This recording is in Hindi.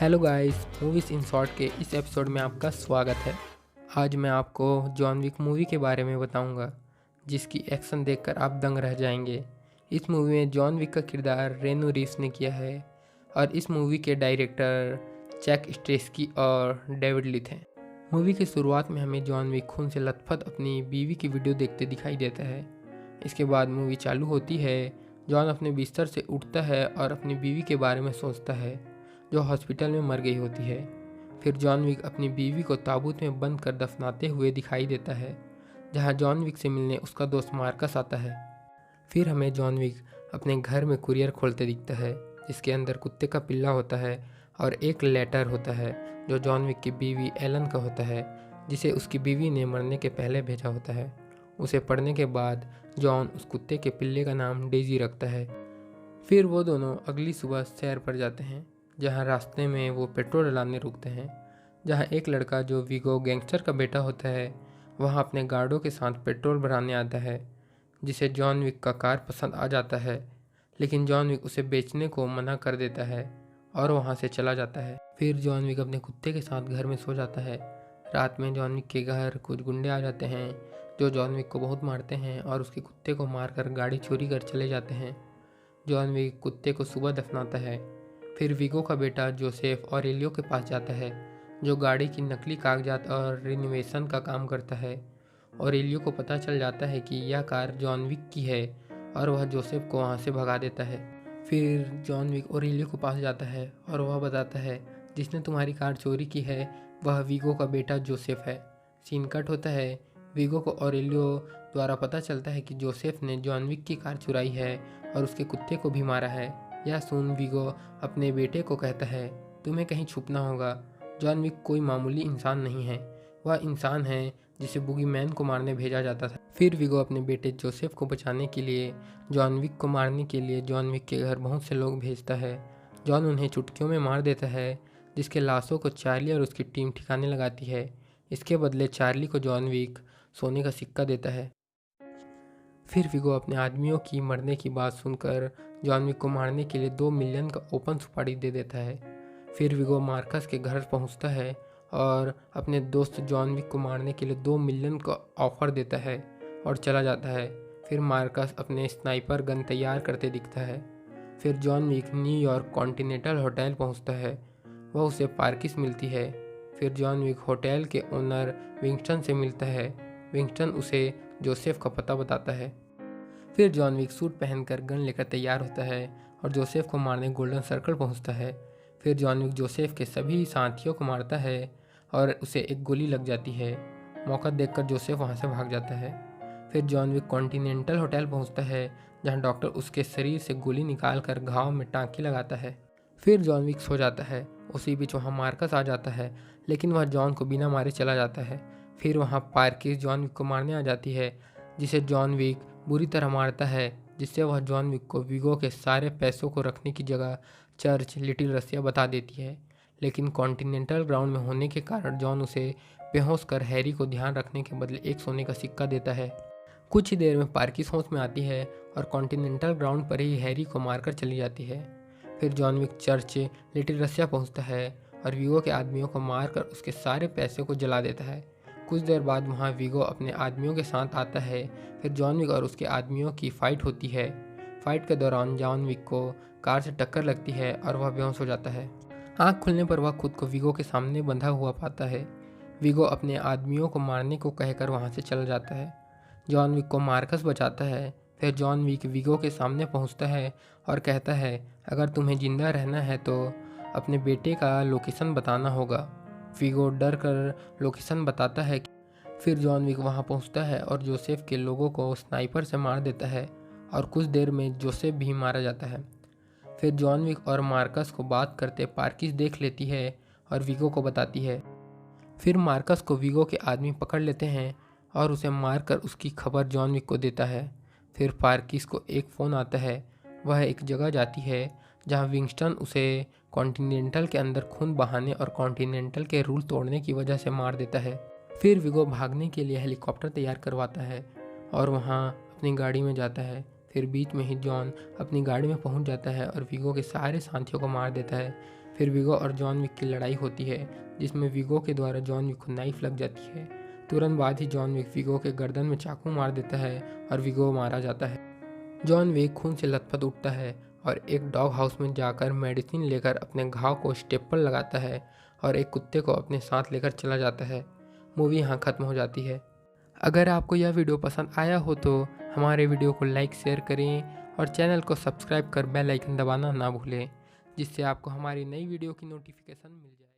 Hello guys, movies in short के इस एपिसोड में आपका स्वागत है। आज मैं आपको जॉन विक मूवी के बारे में बताऊंगा, जिसकी एक्शन देखकर आप दंग रह जाएंगे। इस मूवी में जॉन विक का किरदार रेनू रीव्स ने किया है और इस मूवी के डायरेक्टर जैक स्टेस्की और डेविड लिथ हैं। मूवी की शुरुआत में हमें जॉन विक खून से लथपथ अपनी बीवी की वीडियो देखते दिखाई देता है। इसके बाद मूवी चालू होती है। जॉन अपने बिस्तर से उठता है और अपनी बीवी के बारे में सोचता है, जो हॉस्पिटल में मर गई होती है। फिर जॉन विक अपनी बीवी को ताबूत में बंद कर दफनाते हुए दिखाई देता है, जहां जॉन विक से मिलने उसका दोस्त मार्कस आता है। फिर हमें जॉन विक अपने घर में कुरियर खोलते दिखता है, जिसके अंदर कुत्ते का पिल्ला होता है और एक लेटर होता है जो जॉन विक की बीवी एलन का होता है, जिसे उसकी बीवी ने मरने के पहले भेजा होता है। उसे पढ़ने के बाद जॉन उस कुत्ते के पिल्ले का नाम डेजी रखता है। फिर वो दोनों अगली सुबह सैर पर जाते हैं, जहाँ रास्ते में वो पेट्रोल डलाने रुकते हैं, जहाँ एक लड़का जो वीगो गैंगस्टर का बेटा होता है वहाँ अपने गार्डों के साथ पेट्रोल भराने आता है, जिसे जॉन विक का कार पसंद आ जाता है। लेकिन जॉन विक उसे बेचने को मना कर देता है और वहाँ से चला जाता है। फिर जॉन विक अपने कुत्ते के साथ घर में सो जाता है। रात में जॉन विक के घर कुछ गुंडे आ जाते हैं, जो जॉन विक को बहुत मारते हैं और उसके कुत्ते को मारकर गाड़ी चोरी कर चले जाते हैं। जॉन विक कुत्ते को सुबह दफनाता है। फिर वीगो का बेटा जोसेफ ऑरेलियो के पास जाता है, जो गाड़ी की नकली कागजात और रिनोवेशन का काम करता है। ऑरेलियो को पता चल जाता है कि यह कार जॉन विक की है और वह जोसेफ को वहाँ से भगा देता है। फिर जॉन विक ऑरेलियो के पास जाता है और वह बताता है, जिसने तुम्हारी कार चोरी की है वह वीगो का बेटा जोसेफ है। सीन कट होता है। वीगो को ऑरेलियो द्वारा पता चलता है कि जोसेफ ने जॉन विक की कार चुराई है और उसके कुत्ते को भी मारा है। यह सुन वीगो अपने बेटे को कहता है, तुम्हें कहीं छुपना होगा। जॉन विक कोई मामूली इंसान नहीं है, वह इंसान है जिसे बुगीमैन को मारने भेजा जाता था। फिर वीगो अपने बेटे जोसेफ को बचाने के लिए जॉन विक को मारने के लिए जॉन विक के घर बहुत से लोग भेजता है। जॉन उन्हें चुटकियों में मार देता है, जिसके लाशों को चार्ली और उसकी टीम ठिकाने लगाती है। इसके बदले चार्ली को जॉन विक सोने का सिक्का देता है। फिर वीगो अपने आदमियों की मरने की बात सुनकर जॉन विक को मारने के लिए 2 मिलियन का ओपन सुपारी दे देता है। फिर वीगो मार्कस के घर पहुंचता है और अपने दोस्त जॉन विक को मारने के लिए 2 मिलियन का ऑफर देता है और चला जाता है। फिर मार्कस अपने स्नाइपर गन तैयार करते दिखता है। फिर John Wick New York Continental hotel पहुंचता है। वह उसे पार्किस मिलती है। फिर जॉन विक होटल के ओनर विंगस्टन से मिलता है। विंगस्टन उसे जोसेफ का पता बताता है। फिर जॉन विक सूट पहनकर गन लेकर तैयार होता है और जोसेफ को मारने गोल्डन सर्कल पहुंचता है। फिर जॉन विक जोसेफ के सभी साथियों को मारता है और उसे एक गोली लग जाती है। मौका देखकर जोसेफ वहां से भाग जाता है। फिर जॉन विक कॉन्टिनेंटल होटल पहुंचता है, जहां डॉक्टर उसके शरीर से गोली निकालकर घाव में टाँकी लगाता है। फिर जॉन विक सो जाता है। उसी बीच वहाँ मार्कस आ जाता है, लेकिन वह जॉन को बिना मारे चला जाता है। फिर वहाँ पार्किस जॉन विक को मारने आ जाती है, जिसे जॉन विक बुरी तरह मारता है, जिससे वह जॉन विक को वीगो के सारे पैसों को रखने की जगह चर्च लिटिल रसिया बता देती है। लेकिन कॉन्टिनेंटल ग्राउंड में होने के कारण जॉन उसे बेहोश कर हैरी को ध्यान रखने के बदले एक सोने का सिक्का देता है। कुछ ही देर में पार्किस होश में आती है और कॉन्टिनेंटल ग्राउंड पर ही हैरी को मारकर चली जाती है। फिर जॉन विक चर्च लिटिल रसिया पहुंचता है और वीगो के आदमियों को मारकर उसके सारे पैसे को जला देता है। कुछ देर बाद वहाँ वीगो अपने आदमियों के साथ आता है। फिर जॉन विक और उसके आदमियों की फाइट होती है। फाइट के दौरान जॉन विक को कार से टक्कर लगती है और वह बेहोश हो जाता है। आँख खुलने पर वह खुद को वीगो के सामने बंधा हुआ पाता है। वीगो अपने आदमियों को मारने को कहकर वहाँ से चला जाता है। जॉन विक को मार्कस बचाता है। फिर जॉन विक वीगो के सामने पहुँचता है और कहता है, अगर तुम्हें जिंदा रहना है तो अपने बेटे का लोकेशन बताना होगा। वीगो डर कर लोकेशन बताता है। फिर जॉन विक वहां पहुंचता है और जोसेफ के लोगों को स्नाइपर से मार देता है और कुछ देर में जोसेफ भी मारा जाता है। फिर जॉन विक और मार्कस को बात करते पार्किस देख लेती है और वीगो को बताती है। फिर मार्कस को वीगो के आदमी पकड़ लेते हैं और उसे मारकर उसकी खबर जॉन विक को देता है। फिर पार्किस को एक फ़ोन आता है। वह एक जगह जाती है जहां विंगस्टन उसे कॉन्टिनेंटल के अंदर खून बहाने और कॉन्टिनेंटल के रूल तोड़ने की वजह से मार देता है। फिर वीगो भागने के लिए हेलीकॉप्टर तैयार करवाता है और वहां अपनी गाड़ी में जाता है। फिर बीच में ही जॉन अपनी गाड़ी में पहुंच जाता है और वीगो के सारे साथियों को मार देता है। फिर विगो और जॉन विक की लड़ाई होती है जिसमें विगो के द्वारा जॉन विक को नाइफ लग जाती है। तुरंत बाद ही जॉन विक विगो के गर्दन में चाकू मार देता है और विगो मारा जाता है। जॉन विक खून से लथपथ उठता है और एक डॉग हाउस में जाकर मेडिसिन लेकर अपने घाव को स्टेपल लगाता है और एक कुत्ते को अपने साथ लेकर चला जाता है। मूवी यहाँ ख़त्म हो जाती है। अगर आपको यह वीडियो पसंद आया हो तो हमारे वीडियो को लाइक शेयर करें और चैनल को सब्सक्राइब कर बेल आइकन दबाना ना भूलें, जिससे आपको हमारी नई वीडियो की नोटिफिकेशन मिल जाए।